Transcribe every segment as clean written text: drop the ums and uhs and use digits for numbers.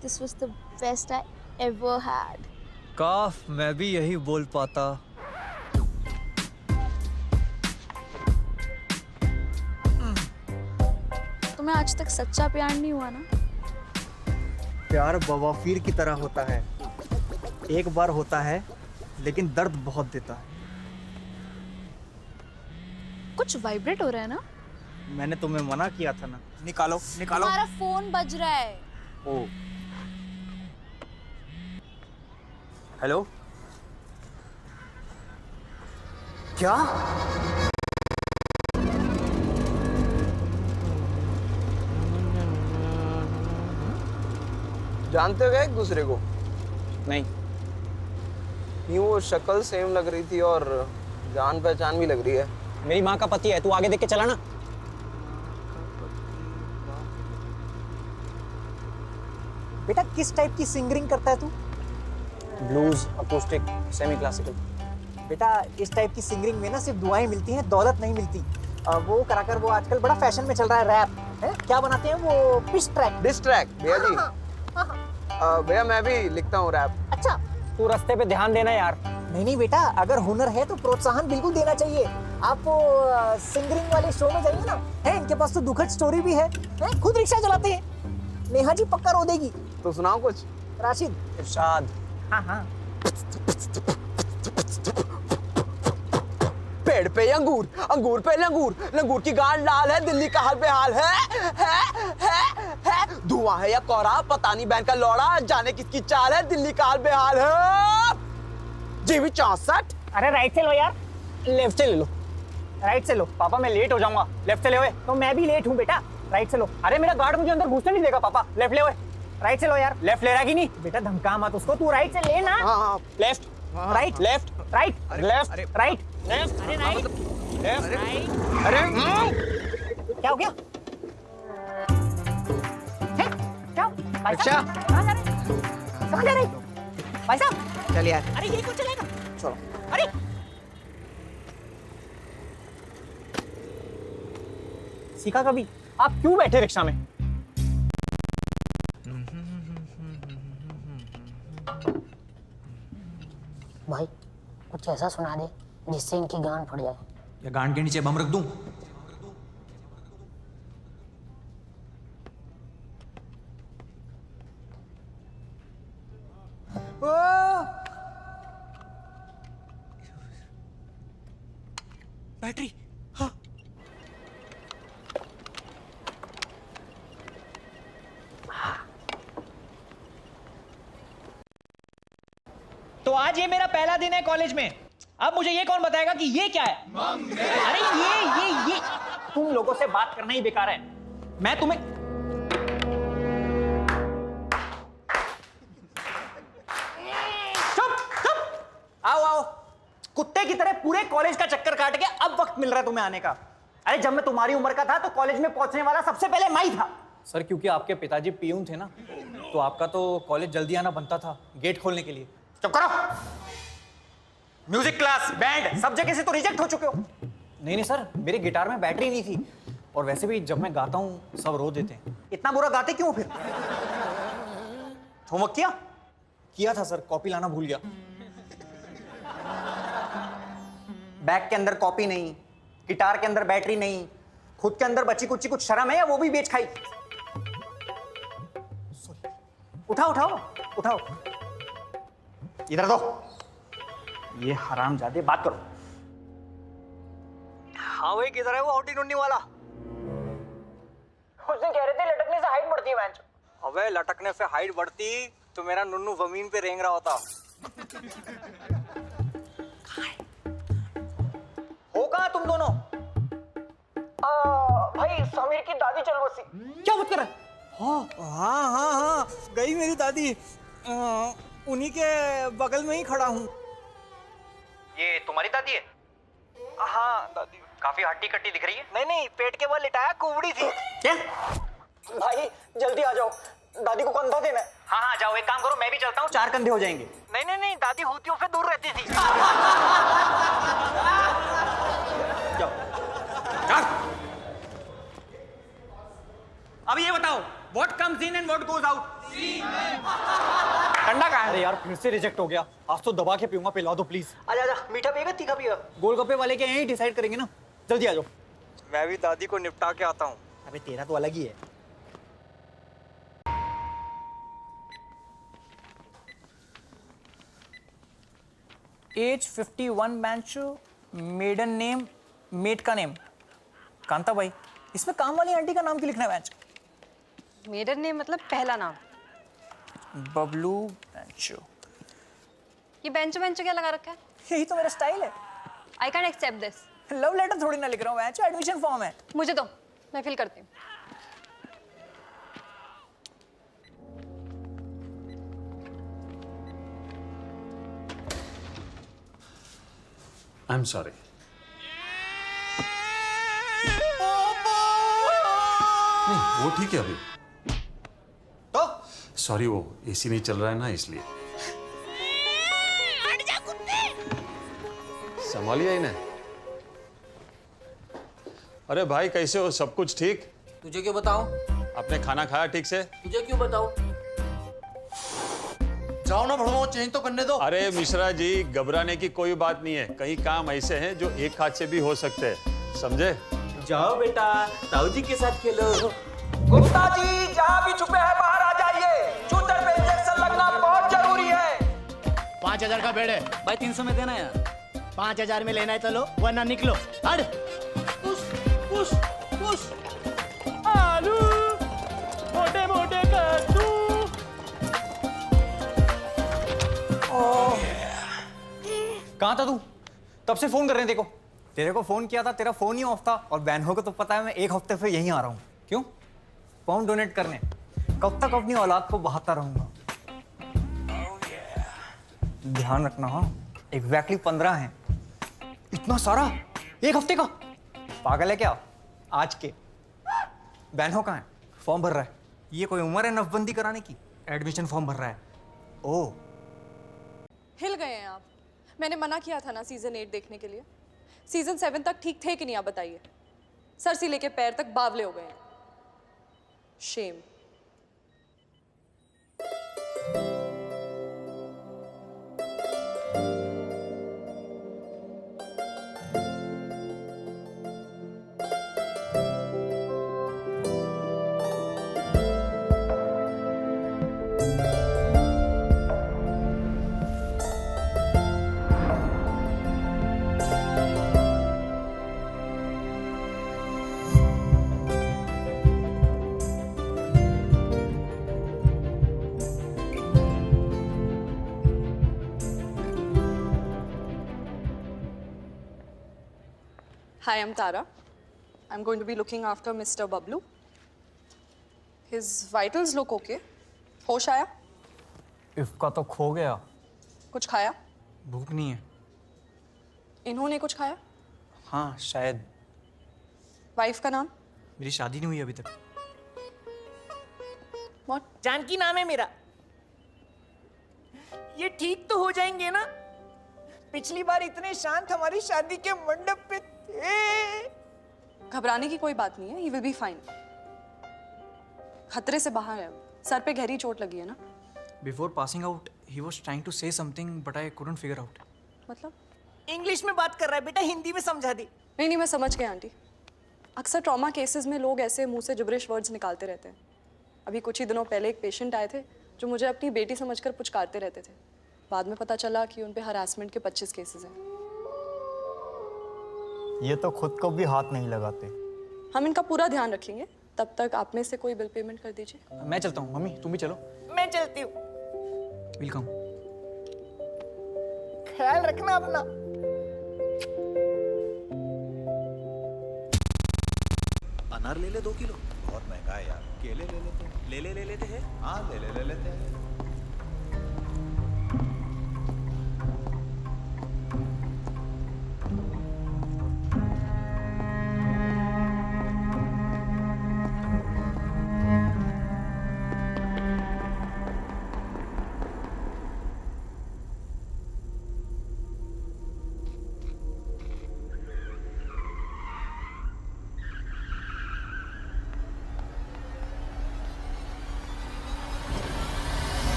This was the best I ever had. काफ मैं भी यही बोल पाता। तुम्हें आज तक सच्चा प्यार नहीं हुआ ना? प्यार बवाफीर की तरह होता है, एक बार होता है लेकिन दर्द बहुत देता है। कुछ वाइब्रेट हो रहा है ना? मैंने तुम्हें मना किया था ना। निकालो निकालो। तुम्हारा फोन बज रहा है। ओ हेलो, क्या? जानते हो क्या एक दूसरे को? नहीं। यूं वो शक्ल सेम लग रही थी और जान पहचान भी लग रही है। मेरी माँ का पति है, तू आगे देख के चला ना। बेटा किस टाइप की सिंगिंग करता है तू? Blues, acoustic, semi classical. बेटा इस टाइप की सिंगिंग में ना सिर्फ दुआएं मिलती हैं, दौलत नहीं मिलती। वो कराकर वो आजकल बड़ा फैशन में चल रहा है रैप है, क्या बनाते हैं वो पिच ट्रैक। डिस ट्रैक भैया जी। भैया मैं भी लिखता हूँ रैप। अच्छा तू रास्ते पे ध्यान देना यार। नहीं बेटा, अगर हुनर है तो प्रोत्साहन बिल्कुल देना चाहिए। आप वो सिंगिंग वाले शो में जाइए ना, है इनके पास तो दुखद स्टोरी भी है, खुद रिक्शा चलाते हैं। नेहा जी पक्का रो देगी। तो सुनाओ कुछ। राशिद। इरशाद। हाँ पेड़ पे अंगूर, अंगूर पे लंगूर, लंगूर की गांड लाल है, दिल्ली का हाल बेहाल है। धुआं है या कोहरा पता नहीं, बहन का लौड़ा जाने किसकी चाल है, दिल्ली का हाल बेहाल है। जीवी 64। अरे राइट से लो यार। लेफ्ट से ले लो। राइट से लो। पापा मैं लेट हो जाऊंगा, लेफ्ट से ले ओए। तो मैं भी लेट हूँ बेटा, राइट से लो। अरे मेरा गार्ड मुझे अंदर घुसने नहीं देगा पापा, लेफ्ट ले ओए। राइट से लो यार। लेफ्ट ले रहा कि नहीं? बेटा धमका मत उसको, तू राइट से ले ना। हाँ left, right left, right left, right. Left, अरे राइट लेफ्ट। अरे क्या हो गया? हैं? क्या? भाई साहब, कहाँ जा रहे? कहाँ जा रहे? भाई साहब चल यार। अरे ये कौन चलेगा? चलो। अरे सीखा कभी? आप क्यों बैठे रिक्शा में? भाई कुछ ऐसा सुना दे जिससे इनकी गांड फट जाए। या गांड के नीचे बम रख दूं? बैटरी। हाँ। तो आज ये मेरा पहला दिन है कॉलेज में। अब मुझे ये कौन बताएगा कि ये क्या है? अरे ये तुम लोगों से बात करना ही बेकार है। मैं तुम्हें चुप। आओ आओ, कुत्ते की तरह पूरे कॉलेज का चक्कर काट के अब वक्त मिल रहा है तुम्हें आने का। अरे जब मैं तुम्हारी उम्र का था तो कॉलेज में पहुंचने वाला सबसे पहले मैं ही था। सर क्योंकि आपके पिताजी पियून थे ना, तो आपका तो कॉलेज जल्दी आना बनता था गेट खोलने के लिए। चुप करो। म्यूजिक क्लास, बैंड, सब जगह से तो रिजेक्ट हो चुके हो। नहीं सर, मेरे गिटार में बैटरी नहीं थी, और वैसे भी जब मैं गाता हूँ सब रो देते हैं। इतना बुरा गाते क्यों फिर? होमवर्क किया था सर, कॉपी लाना भूल गया। बैग के अंदर कॉपी नहीं, गिटार के अंदर बैटरी नहीं, खुद के अंदर बची कुछ शर्म है या वो भी बेच खाई? उठाओ। इधर दो। ये हरामजादे, बात करो। हाँ वही किधर है वो औटी नुन्नी वाला? उस दिन कह रहे थे लटकने से हाइट बढ़ती है बेंच। अबे लटकने से हाइट बढ़ती तो मेरा नुन्नू जमीन पे रेंग रहा होता। हो कहाँ तुम दोनों? भाई समीर की दादी चल बसी। क्या बात कर रहा है? हाँ गई मेरी दादी। उन्हीं के बगल में ही खड़ा हूँ। ये तुम्हारी दादी है? हाँ दादी। काफी हट्टी कट्टी दिख रही है। नहीं पेट के बल लिटाया कुबड़ी थी। क्या? भाई जल्दी आ जाओ, दादी को कंधा देना है। हाँ जाओ, एक काम करो मैं भी चलता हूँ, 4 कंधे हो जाएंगे। नहीं दादी होतियों से दूर रहती थी। जाओ। अब ये बताओ What comes in and what goes out? ठंडा कहाँ है? अरे यार फिर से रिजेक्ट हो गया। आज तो दबा के पीऊंगा, पिला दो प्लीज। आजा आजा, मीठा पिएगा तीखा पिएगा? गोलगप्पे वाले के यहीं डिसाइड करेंगे ना। जल्दी आ जाओ। मैं भी दादी को निपटा के आता हूँ। अबे तेरा तो अलग ही है। एज 51 बेंचो, मेडन नेम, मेट का नेम कांता बाई। इसमें काम वाली आंटी का नाम क्यों लिखना है बेंच? मेडन नेम मतलब पहला नाम। बबलू बेंचो। ये बेंचो बेंचो क्या लगा रखा है? यही तो मेरा स्टाइल है। I can accept this. Love letter थोड़ी ना लिख रहा हूँ बेंचो, एडमिशन फॉर्म है। मुझे दो, मैं फिल करती हूँ। I'm sorry. नहीं वो ठीक है अभी। तो सॉरी वो एसी नहीं चल रहा है ना इसलिए। संभालिए इन्हें। अरे भाई कैसे हो, सब कुछ ठीक? तुझे क्यों बताऊं? आपने खाना खाया ठीक से? तुझे क्यों बताऊं? जाओ ना भड़ो, चेंज तो करने दो। अरे मिश्रा जी घबराने की कोई बात नहीं है, कई काम ऐसे हैं जो एक हाथ से भी हो सकते हैं, समझे? जाओ बेटा, ताऊ जी के साथ खेलो। गुप्ता जी जहाँ भी छुपे हैं बाहर आ जाइए। शूटर पे इंजेक्शन लगना बहुत जरूरी है। 5000 का बेड है भाई 300 में देना यार। 5000 में लेना है तो लो, वरना निकलो। हट। Push push push. आलू मोटे मोटे कद्दू। कहाँ था तू? तब से फोन कर रहे हैं देखो। तेरे को फोन किया था, तेरा फोन ही ऑफ था, और बहनों को तो पता है मैं एक हफ्ते से यहीं आ रहा हूँ। क्यों? पाउंड डोनेट करने। कब तक अपनी औलाद को बहाता रहूंगा? ध्यान रखना। हाँ एग्जैक्टली 15 हैं। इतना सारा एक हफ्ते का? पागल है क्या? आज के बहनों का है, फॉर्म भर रहा है। ये कोई उम्र है नफबंदी कराने की? एडमिशन फॉर्म भर रहा है। ओह हिल गए हैं आप। मैंने मना किया था ना सीजन 8 देखने के लिए। सीजन 7 तक ठीक थे कि नहीं आप बताइए। सर से लेके पैर तक बावले हो गए हैं। Shem. Hi, I'm Tara. I'm going to be looking after Mr. Bablu. His vitals look okay. होश आया? इसका तो खो गया। कुछ खाया? भूख नहीं है। इन्होंने कुछ खाया? हाँ शायद। वाइफ का नाम? मेरी शादी नहीं हुई अभी तक। What? जानकी नाम है मेरा। ये ठीक तो हो जाएंगे ना? पिछली बार इतने शांत हमारी शादी के मंडप पे थे। घबराने की कोई बात नहीं है। He will be fine. खतरे से बाहर है। सर पे गहरी चोट लगी है ना? Before passing out, he was trying to say something, but I couldn't figure out. मतलब? इंग्लिश में बात कर रहा है बेटा, हिंदी में समझा दी। नहीं मैं समझ गई आंटी। अक्सर ट्रॉमा केसेस में लोग ऐसे मुंह से जिब्रिश वर्ड्स निकालते रहते हैं। अभी कुछ ही दिनों पहले एक पेशेंट आए थे जो मुझे अपनी बेटी समझकर पुचकारते रहते थे। बाद में पता चला कि उन पे हरासमेंट के 25 केसेस हैं। ये तो खुद को भी हाथ नहीं लगाते। हम इनका पूरा ध्यान रखेंगे। तब तक आप में से कोई बिल पेमेंट कर दीजिए। मैं चलता हूँ। मम्मी तुम भी चलो। मैं चलती हूँ। वेलकम। ख्याल रखना अपना। अनार ले ले 2 किलो। बहुत महंगा है यार। केले ले लेते हैं। ले लेते हैं। हाँ ले लेते हैं।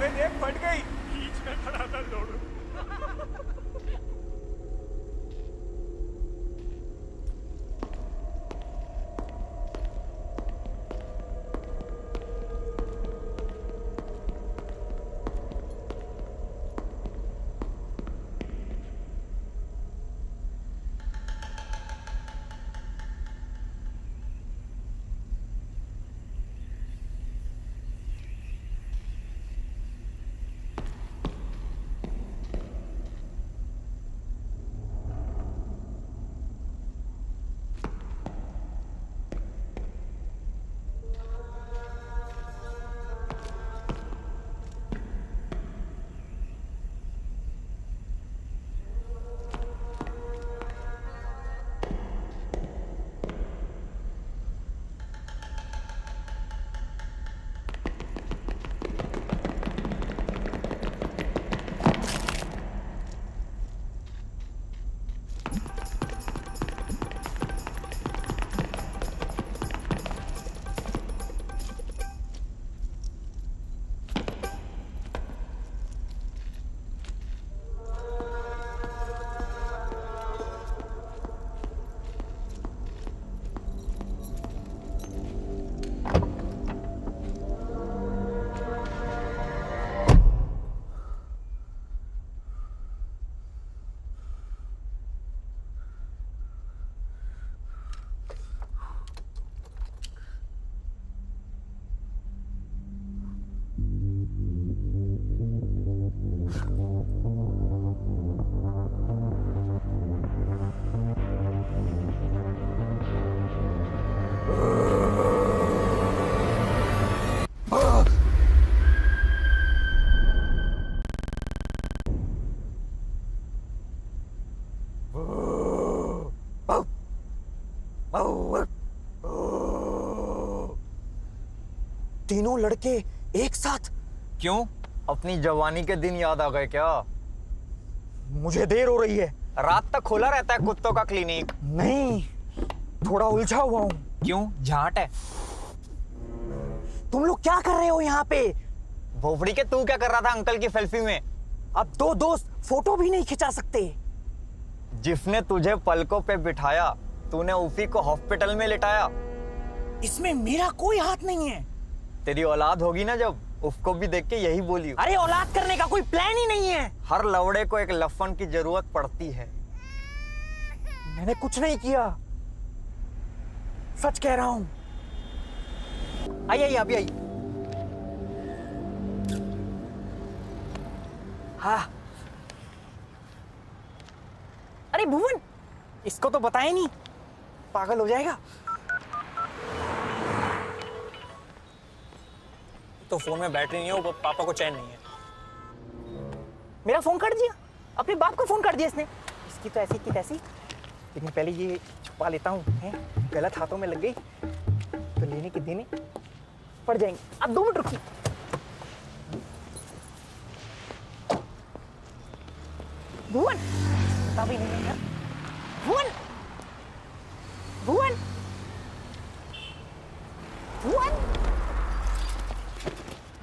अबे देख फट गई बीच में खड़ा था लोड़ू तीनों लड़के एक साथ? क्यों? अपनी जवानी के दिन याद आ गए क्या? मुझे देर हो रही है। रात तक खोला रहता है कुत्तों का क्लिनिक? नहीं, थोड़ा उलझा हुआ हूँ। क्यों? झाट है। तुम लोग क्या कर रहे हो यहाँ पे? भोपड़ी के तू क्या कर रहा था अंकल की सेल्फी में? अब दो दोस्त फोटो भी नहीं खिंचा सकते। जिसने तुझे पलकों पे बिठाया तूने उसी को हॉस्पिटल में लिटाया। इसमें मेरा कोई हाथ नहीं है। तेरी औलाद होगी ना जब, उसको भी देख के यही बोली। अरे औलाद करने का कोई प्लान ही नहीं है। हर लवड़े को एक लफन की जरूरत पड़ती है। मैंने कुछ नहीं किया, सच कह रहा हूं। आई अभी आई। हाँ। अरे भुवन, इसको तो बताया नहीं, पागल हो जाएगा। तो फोन में बैटरी नहीं है, वो पापा को चैन नहीं है। मेरा फोन काट दिया, अपने बाप को फोन काट दिया इसने। इसकी तो ऐसी की तैसी। लेकिन पहले ये छुपा लेता हूँ, गलत हाथों में लग गई तो लेने के देने पड़ जाएंगे। अब 2 मिनट रुकिए। भुवन, पता भी नहीं है। भुवन, भुवन, भुवन,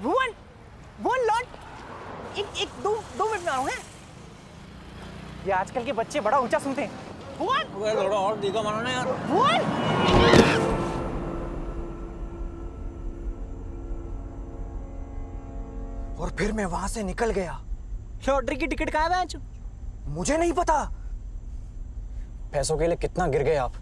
भुवन, भुवन लौट। एक 2 मिनट में आऊं। है ये आजकल के बच्चे बड़ा ऊंचा सुनते हैं। भुवन, थोड़ा और दिखा मानो ना यार। भुवन, और फिर मैं वहां से निकल गया। लॉटरी की टिकट कहाँ है? मुझे नहीं पता। पैसों के लिए कितना गिर गए आप?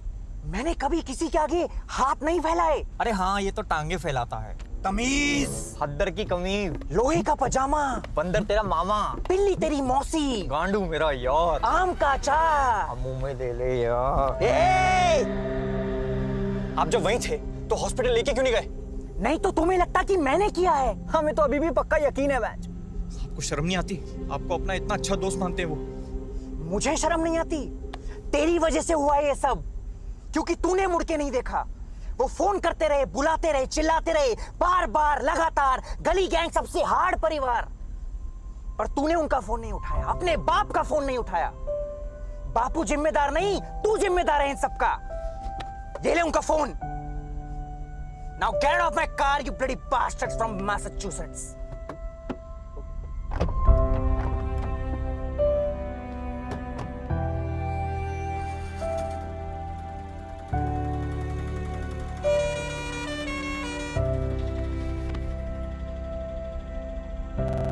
मैंने कभी किसी के आगे हाथ नहीं फैलाए। अरे हाँ, ये तो टांगे फैलाता है। तमीज, हद्दर की कमीज, लोहे का पजामा, बंदर तेरा मामा, पिल्ली तेरी मौसी, गांडू मेरा यार, आम का अचार, मुंह में दे ले यार। आप जब वहीं थे तो हॉस्पिटल लेके क्यों नहीं गए? नहीं तो तुम्हें लगता कि मैंने किया है? हमें तो अभी भी पक्का यकीन है। मैच, आपको शर्म नहीं आती? आपको अपना इतना अच्छा दोस्त मानते हैं वो। मुझे शर्म नहीं आती? तेरी वजह से हुआ ये सब, क्योंकि तूने मुड़ के नहीं देखा। वो फोन करते रहे, बुलाते रहे, चिल्लाते रहे, बार बार लगातार, गली गैंग सबसे हार्ड परिवार, पर तूने उनका फोन नहीं उठाया, अपने बाप का फोन नहीं उठाया। बापू जिम्मेदार नहीं, तू जिम्मेदार है इन सबका। ये ले उनका phone. Now get out of my car, you bloody bastards from Massachusetts. है